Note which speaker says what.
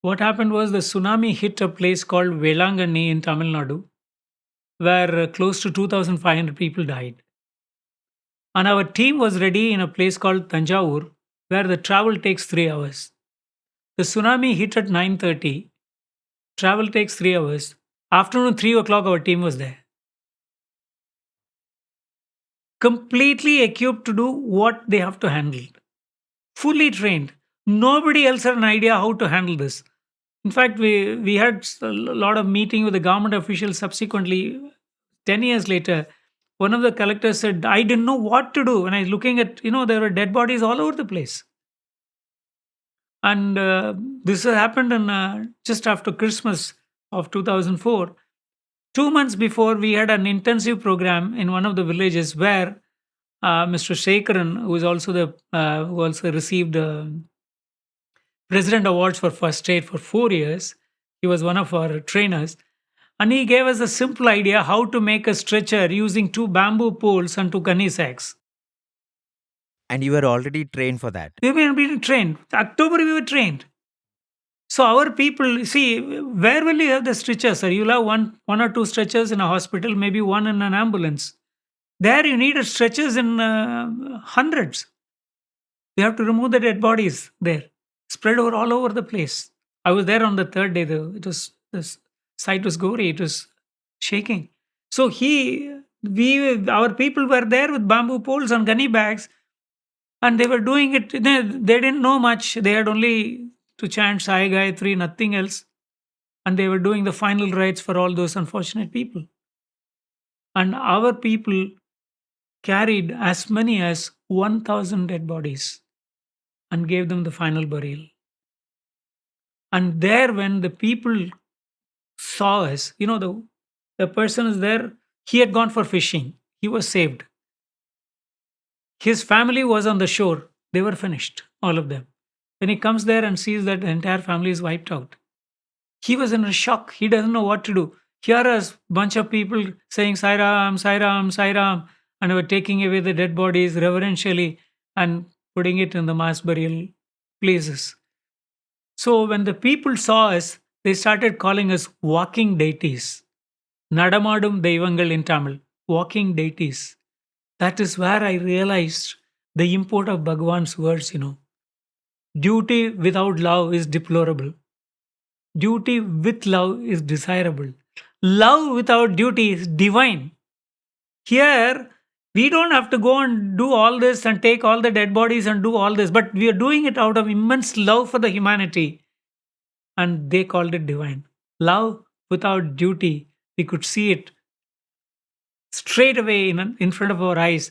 Speaker 1: What happened was the tsunami hit a place called Velangani in Tamil Nadu, where close to 2,500 people died. And our team was ready in a place called Tanjavur, where the travel takes 3 hours. The tsunami hit at 9:30. Travel takes 3 hours. Afternoon 3 o'clock, our team was there, completely equipped to do what they have to handle, fully trained. Nobody else had an idea how to handle this. In fact, we had a lot of meeting with the government officials subsequently. 10 years later, one of the collectors said, I didn't know what to do. When I was looking at, there were dead bodies all over the place. And this happened just after Christmas of 2004. 2 months before, we had an intensive program in one of the villages where Mr. Shekaran, who also received President Awards for First Aid for 4 years, he was one of our trainers, and he gave us a simple idea how to make a stretcher using two bamboo poles and two gunny sacks.
Speaker 2: And you were already trained for that.
Speaker 1: We were being trained. October we were trained. So our people, see, where will you have the stretchers? Sir? You'll have one or two stretchers in a hospital, maybe one in an ambulance. There you need stretchers in hundreds. You have to remove the dead bodies there, spread over all over the place. I was there on the third day, though. The site was gory. It was shaking. So our people were there with bamboo poles and gunny bags, and they were doing it. They didn't know much. They had only to chant Sai Gayatri, nothing else. And they were doing the final rites for all those unfortunate people. And our people carried as many as 1,000 dead bodies and gave them the final burial. And there, when the people saw us, the person is there, he had gone for fishing. He was saved. His family was on the shore. They were finished, all of them. When he comes there and sees that the entire family is wiped out, he was in a shock. He doesn't know what to do. Here is a bunch of people saying Sai Ram, Sai Ram, Sai Ram, and were taking away the dead bodies reverentially and putting it in the mass burial places. So when the people saw us, they started calling us walking deities. Nadamadum Deivangal in Tamil, walking deities. That is where I realized the import of Bhagawan's words, Duty without love is deplorable. Duty with love is desirable. Love without duty is divine. Here, we don't have to go and do all this and take all the dead bodies and do all this, but we are doing it out of immense love for the humanity. And they called it divine. Love without duty, we could see it straight away in front of our eyes.